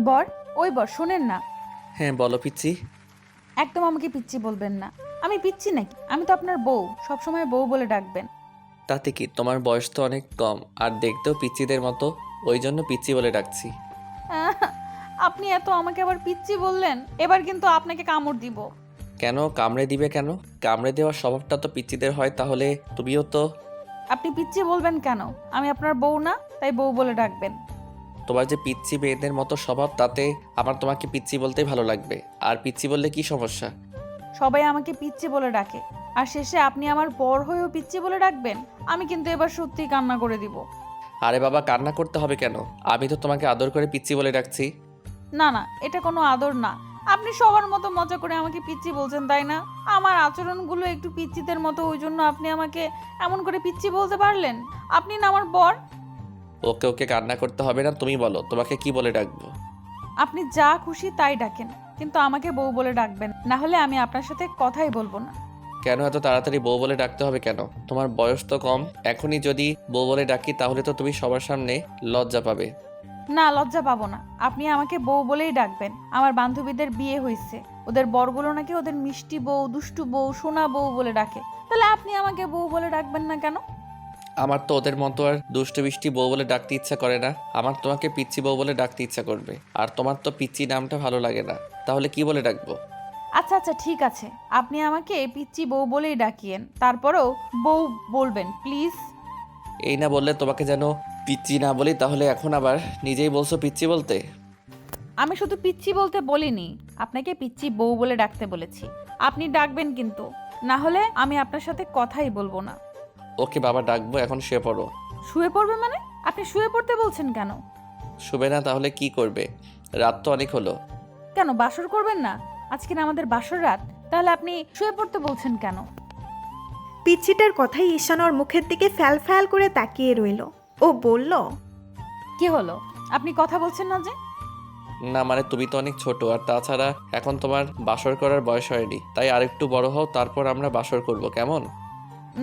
বর, ওই বর শোনেন না। হ্যাঁ বলো পিচ্ছি। একদম আমাকে পিচ্চি বলবেন না। আমি পিচ্চি নাকি? আমি তো আপনার বউ, সবসময় বউ বলে ডাকবেন। তাতে কি, তোমার বয়স তো অনেক কম আর দেখতেও পিচ্চিদের মতো, ওই জন্য পিচ্ছি বলে ডাকছি। আহ, আপনি এত আমাকে আবার পিচ্চি বললেন, এবার কিন্তু আপনাকে কামড় দিব। কেন কামড়ে দিবে কেন? কামড়ে দেওয়ার স্বভাবটা তো পিচ্চিদের হয়, তাহলে তুমিও তো। আপনি পিচ্চি বলবেন কেন? আমি আপনার বউ না, তাই বউ বলে ডাকবেন। তোমার যে পিচ্চি মেয়েদের মতো স্বভাব, তাতে আমার তোমাকে পিচ্চি বলতেই ভালো লাগবে। আর পিচ্চি বললে কি সমস্যা? সবাই আমাকে পিচ্চি বলে ডাকে, আর শেষে আপনি আমার বর হয়েও পিচ্চি বলে ডাকবেন? আমি কিন্তু এবার সত্যিই কান্না করে দিব। আরে বাবা, কান্না করতে হবে কেন? আমি তো তোমাকে আদর করে পিচ্চি বলে ডাকছি। না না, এটা কোনো আদর না। আপনি সবার মতো মজা করে আমাকে পিচ্চি বলছেন, তাই না? আমার আচরণগুলো একটু পিচ্চিদের মতো, ওই জন্য আপনি আমাকে এমন করে পিচ্চি বলতে পারলেন? আপনি না আমার বর। ওকে ওকে, কান্না করতে হবে না, তুমি বলো তোমাকে কি বলে ডাকবো। আপনি যা খুশি তাই ডাকেন, কিন্তু আমাকে বউ বলে ডাকবেন, না হলে আমি আপনার সাথে কথাই বলবো না। কেন এত তাড়াতাড়ি বউ বলে ডাকতে হবে কেন? তোমার বয়স তো কম, এখনই যদি বউ বলে ডাকি তাহলে তো তুমি সবার সামনে লজ্জা পাবে। না, লজ্জা পাবো না। আপনি আমাকে বউ বলেই ডাকবেন। আমার বান্ধবীদের বিয়ে হয়েছে, ওদের বরগুলো নাকি ওদের মিষ্টি বউ, দুষ্টু বউ, সোনা বউ বলে ডাকে। তাহলে আপনি আমাকে বউ বলে ডাকবেন না কেন? আমার তো ওদের মতো আর দুষ্টু মিষ্টি বউ বলে ডাকতে ইচ্ছা করে না, আমার তোমাকে পিচ্চি বউ বলে ডাকতে ইচ্ছা করবে। আর তোমার তো পিচ্চি নামটা ভালো লাগে না, তাহলে কি বলে ডাকবো? আচ্ছা আচ্ছা, ঠিক আছে। আপনি আমাকে পিচ্চি বউ বলেই ডাকিয়েন, তারপরেও বউ বলবেন প্লিজ। এই না বললে তোমাকে যেন পিচ্চি না বলি, তাহলে এখন আবার নিজেই বলছো পিচ্চি বলতে। আমি শুধু পিচ্চি বলতে বলিনি, আপনাকে পিচ্চি বউ বলে ডাকতে বলেছি। আপনি ডাকবেন কিন্তু, না হলে আমি আপনার সাথে কথাই বলবো না। ওকে বাবা, ডাকবো, এখন শুয়ে পড়ো। শুয়ে পড়বে মানে? আপনি শুয়ে পড়তে বলছেন কেন? শুবে না তাহলে কি করবে? রাত তো অনেক হলো। কেন বাসর করবেন না? আজকে না আমাদের বাসর রাত, তাহলে আপনি শুয়ে পড়তে বলছেন কেন? পিচ্চিটার কথাই ঈশান ওর মুখের দিকে ফ্যাল ফ্যাল করে তাকিয়ে রইল। ও বলল, কি হলো? আপনি কথা বলছেন না যে? না মানে তুমি তো অনেক ছোট, আর তাছাড়া এখন তোমার বাসর করার বয়স হয়নি, তাই আরেকটু বড় হও, তারপর আমরা বাসর করব, কেমন?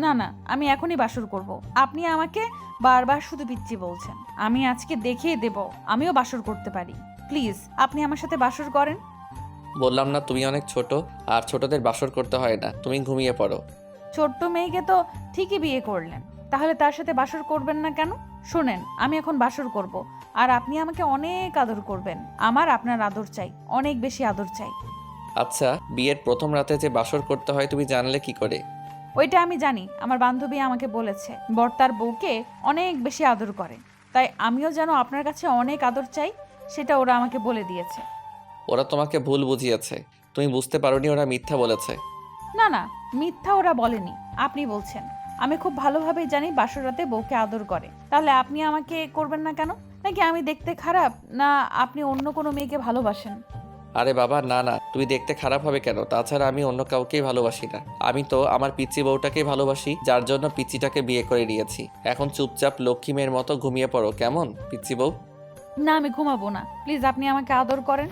না না, আমি এখনই বাসর করব। আপনি আমাকে বারবার শুধু পিচ্চি বলছেন। আমি আজকে দেখিয়ে দেব আমিও বাসর করতে পারি। প্লিজ আপনি আমার সাথে বাসর করেন। বললাম না তুমি অনেক ছোট, আর ছোটদের বাসর করতে হয় না, তুমি ঘুমিয়ে পড়ো। ছোট্ট মেয়েকে তো ঠিকই বিয়ে করলেন, তাহলে তার সাথে বাসর করবেন না কেন? শোনেন, আমি এখন বাসর করব, আর আপনি আমাকে অনেক আদর করবেন। আমার আপনার আদর চাই, অনেক বেশি আদর চাই। আচ্ছা, বিয়ের প্রথম রাতে যে বাসর করতে হয় তুমি জানলে কি করে? ওইটা আমি জানি, আমার বান্ধবী আমাকে বলেছে বর তার বউকে অনেক বেশি আদর করে, তাই আমিও যেন আপনার কাছে অনেক আদর চাই, সেটা ওরা আমাকে বলে দিয়েছে। ওরা তোমাকে ভুল বুঝিয়েছে, তুমি বুঝতে পারোনি ওরা মিথ্যা বলেছে। না না, মিথ্যা ওরা বলেনি, আপনি বলছেন। আমি খুব ভালোভাবেই জানি বাসর রাতে বউকে আদর করে, তাহলে আপনি আমাকে করবেন না কেন? নাকি আমি দেখতে খারাপ, না আপনি অন্য কোনো মেয়েকে ভালোবাসেন? আরে বাবা না না, তুমি দেখতে খারাপ হবে কেন? তাছাড়া আমি অন্য কাউকেই ভালোবাসি না, আমি তো আমার পিচ্চি বউটাকেই ভালোবাসি, যার জন্য পিচ্চিটাকে বিয়ে করে নিয়েছি। এখন চুপচাপ লক্ষ্মী মেয়ের মতো ঘুমিয়ে পড়ো, কেমন পিচ্চি বউ? না, আমি ঘুমাবো না। প্লিজ আপনি আমাকে আদর করেন,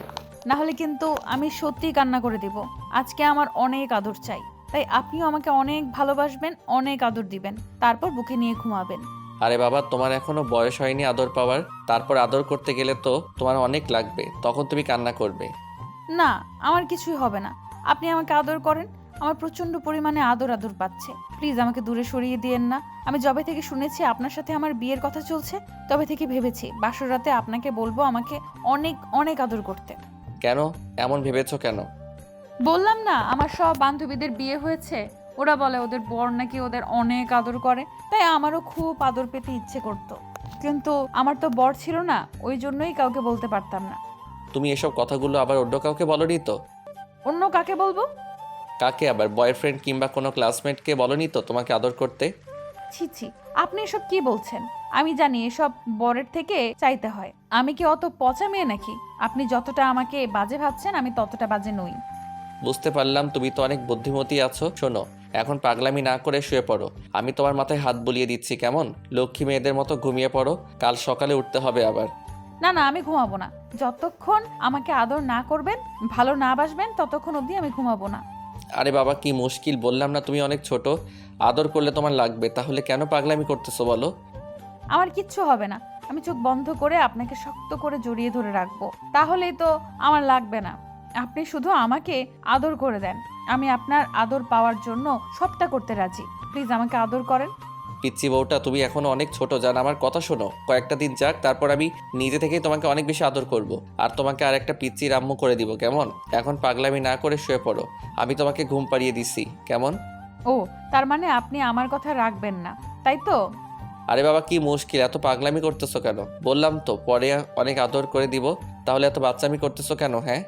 না হলে কিন্তু আমি সত্যিই কান্না করে দিব। আজকে আমার অনেক আদর চাই, তাই আপনিও আমাকে অনেক ভালোবাসবেন, অনেক আদর দিবেন, তারপর বুকে নিয়ে ঘুমাবেন। আরে বাবা, তোমার এখনো বয়স হয়নি আদর পাওয়ার, তারপর আদর করতে গেলে তো তোমার অনেক লাগবে, তখন তুমি কান্না করবে। না, আমার কিছুই হবে না। আপনি আমাকে আদর করেন। আমার প্রচন্ড পরিমাণে আদর আদর পাচ্ছে। প্লিজ আমাকে দূরে সরিয়ে দিয়েন না। আমি যবে থেকে শুনেছি আপনার সাথে আমার বিয়ের কথা চলছে, তবে থেকে ভেবেছি বাসর রাতে আপনাকে বলবো আমাকে অনেক অনেক আদর করতে। কেন এমন ভেবেছো কেন? বললাম না, আমার সব বান্ধবীদের বিয়ে হয়েছে, ওরা বলে ওদের বর নাকি ওদের অনেক আদর করে, তাই আমারও খুব আদর পেতে ইচ্ছে করতো। কিন্তু আমার তো বর ছিল না, ওই জন্যই কাউকে বলতে পারতাম না। তুমি এসব কথাগুলো আবার অন্য কাউকে বলনি তো? অন্য কাকে বলবো? কাকে আবার? বয়ফ্রেন্ড কিংবা কোনো ক্লাসমেটকে বলনি তো তোমাকে আদর করতে? ছি ছি, আপনি এসব কি বলছেন? আমি জানি এসব বরের থেকে চাইতে হয়। আমি কি অত পচা মেয়ে নাকি? আপনি যতটা আমাকে বাজে ভাবছেন, আমি ততটা বাজে নই। বুঝতে পারলাম তুমি তো অনেক বুদ্ধিমতী আছো। শোনো, এখন পাগলামি না করে শুয়ে পড়ো, আমি তোমার মাথায় হাত বুলিয়ে দিচ্ছি, কেমন? লক্ষ্মী মেয়েদের মতো ঘুমিয়ে পড়ো, কাল সকালে উঠতে হবে আবার। না না, আমি ঘুমাবো না। যতক্ষণ আমাকে আদর না করবেন, ভালো না বাসবেন, ততক্ষণ অবধি আমি ঘুমাবো না। আরে বাবা, কি মুশকিল, বললাম না তুমি অনেক ছোট, আদর করলে তোমার লাগবে, তাহলে কেন পাগলামি করতেছো বলো? আমার কিচ্ছু হবে না। আমি চোখ বন্ধ করে আপনাকে শক্ত করে জড়িয়ে ধরে রাখবো। তাহলেই তো আমার লাগবে না। আপনি শুধু আমাকে আদর করে দেন। আমি আপনার আদর পাওয়ার জন্য সবটা করতে রাজি। প্লিজ আমাকে আদর করেন। পিচ্ছি বউটা, তুমি এখনো অনেক ছোট, জান। আমার কথা শোনো, কয়েকটা দিন যাক, তারপর আমি নিজে থেকেই তোমাকে অনেক বেশি আদর করব। আর তোমাকে আর একটা পিচ্চির আম্মু করে দিব, কেমন? এখন পাগলামি না করে শুয়ে পড়ো, আমি তোমাকে ঘুম পাড়িয়ে দিচ্ছি, কেমন? ও, তার মানে আপনি আমার কথা রাখবেন না, তাই তো? আরে বাবা, কি মুশকিল, এত পাগলামি করতেছো কেন? বললাম তো পরে অনেক আদর করে দিব, তাহলে এত বাচ্চামি করতেছো কেন? হ্যাঁ,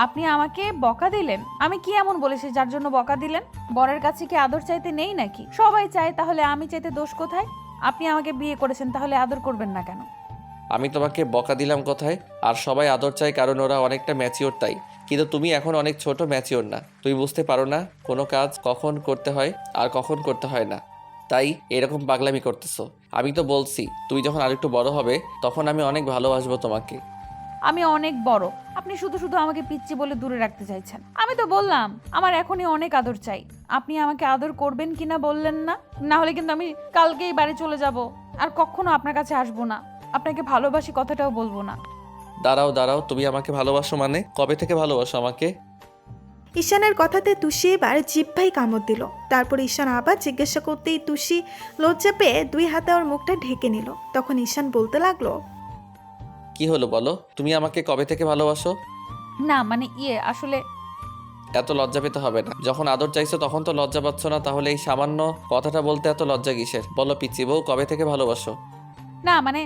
আপনি আমাকে বকা দিলেন? আমি কি এমন বলেছি যার জন্য বকা দিলেন? বরের কাছে কি আদর চাইতে নেই নাকি? সবাই চায়, তাহলে আমি চাইতে দোষ কোথায়? আপনি আমাকে বিয়ে করেছেন, তাহলে আদর করবেন না কেন? আমি তোমাকে বকা দিলাম কোথায়? আর সবাই আদর চায় কারণ ওরা অনেকটা ম্যাচিওর, তাই। কিন্তু তুমি এখন অনেক ছোট, ম্যাচিওর না। তুমি বুঝতে পারো না কোনো কাজ কখন করতে হয় আর কখন করতে হয় না, তাই এরকম পাগলামি করতেছো। আমি তো বলছি তুমি যখন আরেকটু বড় হবে তখন আমি অনেক ভালোবাসবো তোমাকে। আমি অনেক বড়, আপনি শুধু শুধু আমাকে পিচ্চি বলে দূরে রাখতে চাইছেন। আমি তো বললাম আমার এখনই অনেক আদর চাই। আপনি আমাকে আদর করবেন কিনা বললেন না? না হলে কিন্তু আমি কালকেই বাড়ি চলে যাব, আর কখনো আপনার কাছে আসবো না। আপনাকে ভালোবাসি কথাটাও বলবো না। দাঁড়াও দাঁড়াও, তুমি আমাকে ভালোবাসো মানে? কবে থেকে ভালোবাসো আমাকে? ঈশানের কথাতে তুষি এবার জিহ্বায় কামড় দিল। তারপর ঈশান আবার জিজ্ঞাসা করতেই তুষি লজ্জা পেয়ে 2 হাতে ওর মুখটা ঢেকে নিল। তখন ঈশান বলতে লাগলো, কি হলো বলো, তুমি আমাকে কবে থেকে ভালোবাসো? না মানে আসলে এত লজ্জা পেতে হবে না। যখন আদর চাইছো তখন তো লজ্জা পাচ্ছ না, তাহলে এই সামান্য কথাটা বলতে এত লজ্জা কিসের? বলো পিচ্চি বউ, কবে থেকে ভালোবাসো? না মানে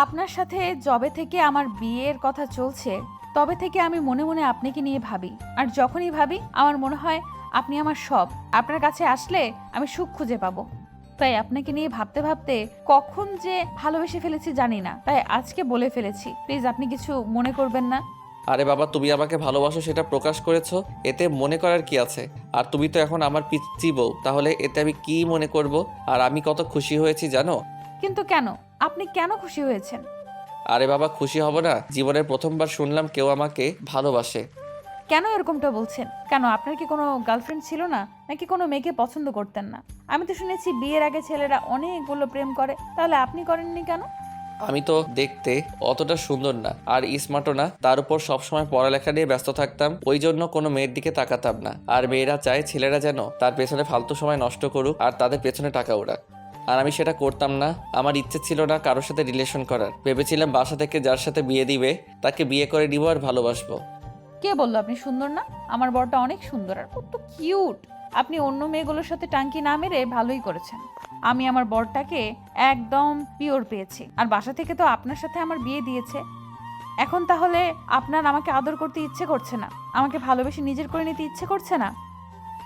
আপনার সাথে যবে থেকে আমার বিয়ের কথা চলছে তবে থেকে আমি মনে মনে আপনাকে নিয়ে ভাবি। আর যখনই ভাবি আমার মনে হয় আপনি আমার সব। আপনার কাছে আসলে আমি সুখ খুঁজে পাবো। তাই আপনাকে নিয়ে ভাবতে ভাবতে কখন যে ভালোবেসে ফেলেছি জানি না, তাই আজকে বলে ফেলেছি। প্লিজ আপনি কিছু মনে করবেন না। আরে বাবা, তুমি আমাকে ভালোবাসো সেটা প্রকাশ করেছো, এতে মনে করার কি আছে? আর তুমি তো এখন আমার পিচ্চি বউ, তাহলে এতে আমি কি মনে করব? আর আমি কত খুশি হয়েছি জানো? কিন্তু কেন? আপনি কেন খুশি হয়েছেন? আরে বাবা, খুশি হব না? জীবনের প্রথমবার শুনলাম কেউ আমাকে ভালোবাসে। কেন এরকমটা বলছেন? কেন আপনার কি কোনো গার্লফ্রেন্ড ছিল না, নাকি কোনো মেয়েকে পছন্দ করতেন না? আমি তো শুনেছি বিয়ের আগে ছেলেরা অনেকগুলো প্রেম করে, তাহলে আপনি করেননি কেন? আমি তো দেখতে অতটা সুন্দর না আর স্মার্টও না, তার উপর সবসময় পড়ালেখা নিয়ে ব্যস্ত থাকতাম, ওই জন্য কোনো মেয়ের দিকে তাকাতাম না। আর মেয়েরা চায় ছেলেরা যেন তার পেছনে ফালতু সময় নষ্ট করুক আর তাদের পেছনে টাকা ওড়াক। আর আমি সেটা করতাম না। আমার ইচ্ছে ছিল না কারোর সাথে রিলেশন করার। ভেবেছিলাম বাসা থেকে যার সাথে বিয়ে দিবে তাকে বিয়ে করে নিব আর ভালোবাসবো। কে বললো আপনি সুন্দর না? আমার বরটা অনেক সুন্দর আর কত কিউট। আপনি অন্য মেয়েগুলোর সাথে টাঙ্কি না মেরে ভালোই করেছেন। আমি আমার বরটাকে একদম পিওর পেয়েছি, আর বাসা থেকে তো আপনার সাথে আমার বিয়ে দিয়েছে। এখন তাহলে আপনার আমাকে আদর করতে ইচ্ছে করছে না? আমাকে ভালোবেসে নিজের করে নিতে ইচ্ছে করছে না?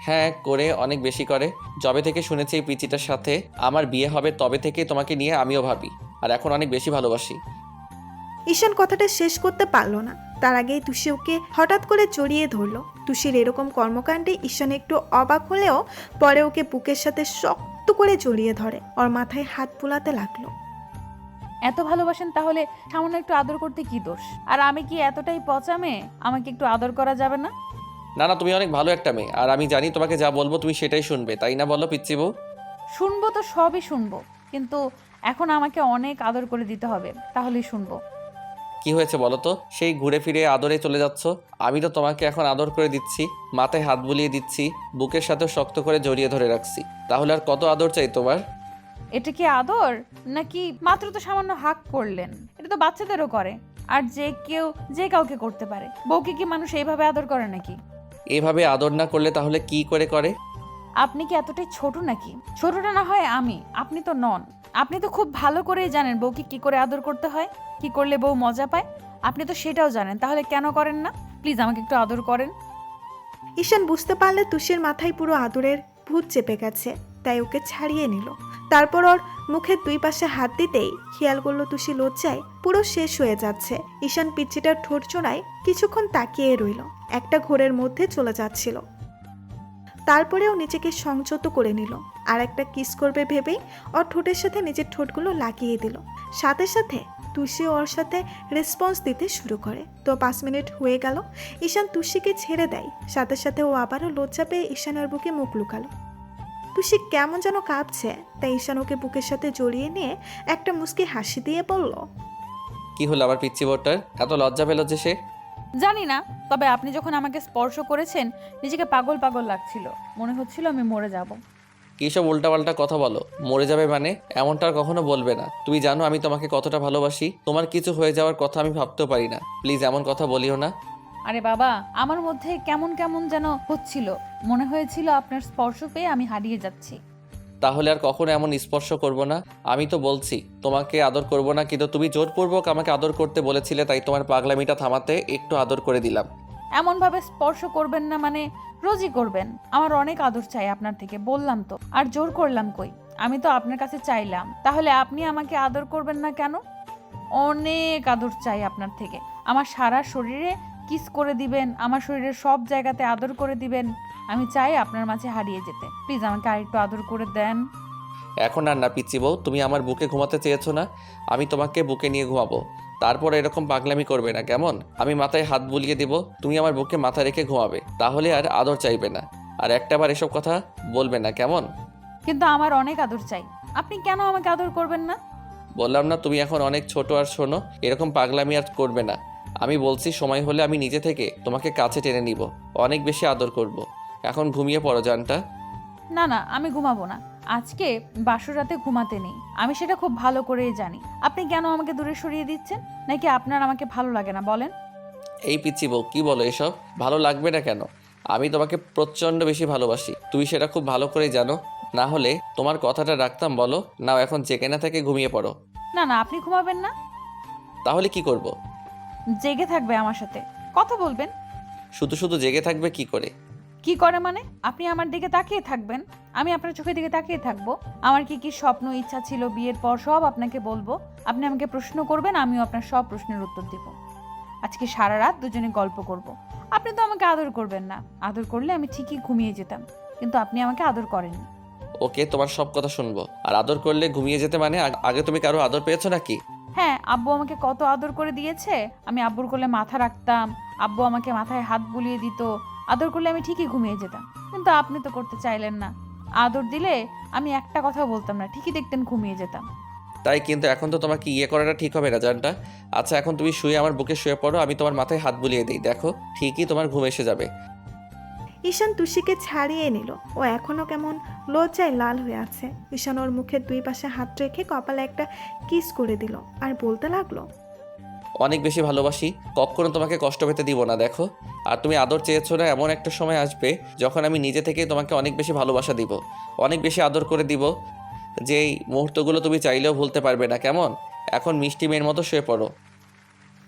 হ্যাঁ, করে, অনেক বেশি করে। যবে থেকে শুনেছি এই পিচিটার সাথে আমার বিয়ে হবে তবে থেকে তোমাকে নিয়ে আমিও ভাবি, আর এখন অনেক বেশি ভালোবাসি। ঈশান কথাটা শেষ করতে পারল না। তার আগেই তুষি ওকে হঠাৎ করে জড়িয়ে ধরলো। তুষির এরকম কর্মকাণ্ডে ঈশান একটু অবাক হলেও পরে ওকে বুকের সাথে শক্ত করে জড়িয়ে ধরে, ওর মাথায় হাত বুলাতে লাগলো। এত ভালোবাসেন তাহলে সামান্য একটু আদর করতে কি দোষ? আর আমি কি এতটাই পচা মেয়ে? আমাকে একটু আদর করা যাবে না? না না, তুমি অনেক ভালো একটা মেয়ে, আর আমি জানি তোমাকে যা বলবো তুমি সেটাই শুনবে, তাই না বলো পিচ্চি বউ? শুনবো তো সবই শুনবো, কিন্তু এখন আমাকে অনেক আদর করে দিতে হবে, তাহলেই শুনবো। কি হয়েছে বলো তো? সেই ঘুরে ফিরে আদরে চলে যাচ্ছ। আমি তো তোমাকে এখন আদর করে দিচ্ছি, মাথায় হাত বুলিয়ে দিচ্ছি, বুকের সাথে শক্ত করে জড়িয়ে ধরে রাখছি। তাহলে আর কত আদর চাই তোমার? এটা কি আদর? নাকি মাত্র তো সামান্য হাক করলেন? এটা তো বাচ্চাদেরও করে, আর যে কাউকে করতে পারে। বউকে কি মানুষ এইভাবে আদর করে নাকি? এভাবে আদর না করলে তাহলে কি করে করে? আপনি কি এতটাই ছোট নাকি? ছোটটা না হয় আমি, আপনি তো নন। আপনি তো খুব ভালো করেই জানেন বউকে কি করে আদর করতে হয়, কি করলে বউ মজা পায়। আপনি তো সেটাও জানেন, তাহলে কেন করেন না? প্লিজ আমাকে একটু আদর করেন। ঈশান বুঝতে পারলে তুষির মাথায় পুরো আদরের ভূত চেপে গেছে, তাই ওকে ছাড়িয়ে নিল। তারপর ওর মুখের 2 পাশে হাত দিতেই খেয়াল করলো তুষি লজ্জায় পুরো শেষ হয়ে যাচ্ছে। ঈশান পিচ্চিটার ঠোঁট জোড়ায় কিছুক্ষণ তাকিয়ে রইল, একটা ঘোরের মধ্যে চলে যাচ্ছিল। তারপরেও নিজেকে সংযত করে নিল, আর একটা কিস করবে ভেবেই ওর ঠোঁটের সাথে নিজের ঠোঁটগুলো লাগিয়ে দিল। সাথে সাথে তুষি ওর সাথে রেসপন্স দিতে শুরু করে। তো 5 মিনিট হয়ে গেল। ঈশান তুষিকে ছেড়ে দেয়, সাথে সাথে ও আবারও লজ্জা পেয়ে ঈশানের বুকে মুখ লুকালো। তুষি কেমন যেন কাঁপছে, তাই ঈশান ওকে বুকের সাথে জড়িয়ে নিয়ে একটা মুচকি হাসি দিয়ে বলল, কি হলো আমার পিচ্চি বউটার? এত লজ্জা পেল যে সে? জানি না, তবে আপনি যখন আমাকে স্পর্শ করেছেন নিজেকে পাগল পাগল লাগছিল, মনে হচ্ছিল আমি মরে যাব। কী সব উল্টাপাল্টা কথা বলো? মরে যাবে মানে? এমনটা আর কখনো বলবে না। তুমি জানো আমি তোমাকে কতটা ভালোবাসি। তোমার কিছু হয়ে যাওয়ার কথা আমি ভাবতেও পারি না। প্লিজ এমন কথা বলিও না। আরে বাবা, আমার মধ্যে কেমন কেমন যেন হচ্ছিল, মনে হয়েছিল আপনার স্পর্শ পেয়ে আমি হারিয়ে যাচ্ছি। তাহলে আর কখনো এমন স্পর্শ করব না। আমি তো বলছি তোমাকে আদর করব না, কিন্তু তুমি জোরপূর্বক আমাকে আদর করতে বলেছিলে, তাই তোমার পাগলামিটা থামাতে একটু আদর করে দিলাম। এমনভাবে স্পর্শ করবেন না মানে রোজই করবেন। আমার অনেক আদর চাই আপনার থেকে, বললাম তো। আর জোর করলাম কই? আমি তো আপনার কাছে চাইলাম, তাহলে আপনি আমাকে আদর করবেন না কেন? অনেক আদর চাই আপনার থেকে। আমার সারা শরীরে কিস করে দিবেন, আমার শরীরের সব জায়গাতে আদর করে দিবেন। আমি চাই আপনার মাঝে হারিয়ে যেতে। প্লিজ আমাকে আরেকটু আদর করে দেন। এখন আর না পিচ্চি বউ, তুমি আমার বুকে ঘুমাতে চেয়েছো না? আমি তোমাকে বুকে নিয়ে ঘুমাবো। তারপর এরকম পাগলামি করবে না, কেমন? আমি মাথায় হাত বুলিয়ে দিব, তুমি আমার বুকে মাথা রেখে ঘুমাবে। তাহলে আর আদর চাইবে না, আর একটাবার এসব কথা বলবে না, কেমন? কিন্তু আমার অনেক আদর চাই, আপনি কেন আমাকে আদর করবেন না? বললাম না তুমি এখন অনেক ছোট, আর শোনো, এরকম পাগলামি আর করবে না। আমি বলছি সময় হলে আমি নিজে থেকে তোমাকে কাছে টেনে নিব, অনেক বেশি আদর করব। এখন ঘুমিয়ে পড়ো জানটা। না না, আমি ঘুমাবো না। আজকে বাসর রাতে ঘুমাতে নেই, আমি সেটা খুব ভালো করেই জানি। আপনি কেন আমাকে দূরে সরিয়ে দিচ্ছেন? নাকি আপনার আমাকে ভালো লাগে না বলেন? এই পিচ্চি বউ, কি বলো এসব? ভালো লাগবে না কেন? আমি তোমাকে প্রচণ্ড বেশি ভালোবাসি, তুমি সেটা খুব ভালো করেই জানো। না হলে তোমার কথাটা রাখতাম বলো? নাও এখন জেগে না থেকে ঘুমিয়ে পড়ো। না না, আপনি ঘুমাবেন না। তাহলে কি করব? জেগে থাকবে আমার সাথে, কথা বলবেন। শুধু শুধু জেগে থাকবে কি করে? কি করে মানে? আপনি আমার দিকে তাকিয়ে থাকবেন, আমি আপনার চোখের দিকে তাকিয়ে থাকবো। আমার কি কি স্বপ্ন ইচ্ছা ছিল বিয়ের পর সব আপনাকে বলবো। আপনি আমাকে প্রশ্ন করবেন, আমিও আপনার সব প্রশ্নের উত্তর দিব। আজকে সারা রাত দুজনে গল্প করব। আপনি তো আমাকে আদর করবেন না। আদর করলে আমি ঠিকই ঘুমিয়ে যেতাম, কিন্তু আপনি আমাকে আদর করেননি। ওকে, তোমার সব কথা শুনবো। আর আদর করলে ঘুমিয়ে যেতে মানে? আগে তুমি কারো আদর পেয়েছো নাকি? হ্যাঁ, আব্বু আমাকে কত আদর করে দিয়েছে। আমি আব্বুর কোলে মাথা রাখতাম, আব্বু আমাকে মাথায় হাত বুলিয়ে দিত। আদর করলে আমি ঠিকই ঘুমিয়ে যেতাম, কিন্তু আপনি তো করতে চাইলেন না। আদর দিলে আমি একটা কথাও বলতাম না, ঠিকই দেখতেন ঘুমিয়ে যেতাম। তাই, কিন্তু এখন তো তোমাকে ইয়ে করাটা ঠিক হবে না জানটা। আচ্ছা, এখন তুমি শুয়ে আমার বুকে শুয়ে পড়ো, আমি তোমার মাথায় হাত বুলিয়ে দিই, দেখো ঠিকই তোমার ঘুম এসে যাবে। ঈশান তুষিকে ছাড়িয়ে নিল। ও এখনও কেমন লজ্জায় লাল হয়ে আছে। ঈশান ওর মুখের দুই পাশে হাত রেখে কপালে একটা কিস করে দিল আর বলতে লাগলো, অনেক বেশি ভালোবাসি, কখনো তোমাকে কষ্ট পেতে দিব না, দেখো। আর তুমি আদর চেয়েছো না, এমন একটা সময় আসবে যখন আমি নিজে থেকেই তোমাকে অনেক বেশি ভালোবাসা দিব, অনেক বেশি আদর করে দিব, যেই মুহূর্তগুলো তুমি চাইলেও ভুলতে পারবে না, কেমন? এখন মিষ্টি মেয়ের মতো শুয়ে পড়ো।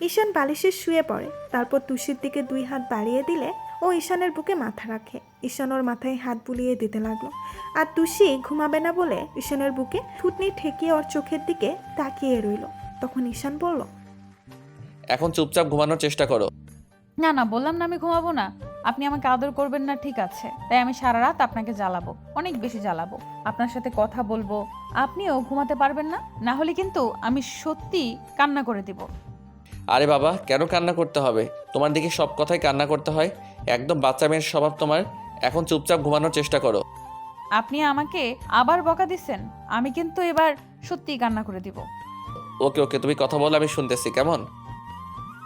ঈশান বালিশে শুয়ে পড়ে। তারপর তুষির দিকে দুই হাত বাড়িয়ে দিলে ও ঈশানের বুকে মাথা রাখে। ঈশান ওর মাথায় হাত বুলিয়ে দিতে লাগলো। আর তুষি ঘুমাবে না বলে ঈশানের বুকে থুতনি ঠেকিয়ে ওর চোখের দিকে তাকিয়ে রইল। তখন ঈশান বলল, এখন চুপচাপ ঘুমানোর চেষ্টা করো। না না, বললাম না আমি ঘুমাবো না। আপনি আমাকে আদর করবেন না, ঠিক আছে, তাই আমি সারা রাত আপনাকে জ্বালাবো, অনেক বেশি জ্বালাবো। আপনার সাথে কথা বলবো, আপনিও ঘুমাতে পারবেন না। না হলে কিন্তু আমি সত্যি কান্না করে দিব। আরে বাবা, কেন কান্না করতে হবে? তোমার দিকে সব কথাই কান্না করতে হয়, একদম বাচ্চা মেয়ের স্বভাব তোমার। এখন চুপচাপ ঘুমানোর চেষ্টা করো। আপনি আমাকে আবার বকা দিচ্ছেন, আমি কিন্তু এবার সত্যিই কান্না করে দিব। ওকে ওকে, তুমি কথা বলো, আমি শুনতেছি, কেমন?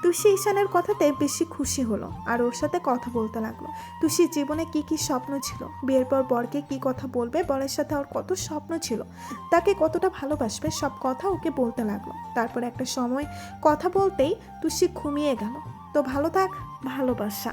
তুষি ঈশানের কথাতে বেশি খুশি হলো আর ওর সাথে কথা বলতে লাগলো। তুষির জীবনে কি কি স্বপ্ন ছিল, বিয়ের পর বরকে কি কথা বলবে, বরের সাথে ওর কত স্বপ্ন ছিল, তাকে কতটা ভালোবাসবে, সব কথা ওকে বলতে লাগলো। তারপর একটা সময় কথা বলতেই তুষি ঘুমিয়ে গেল। তো ভালো থাক, ভালোবাসা।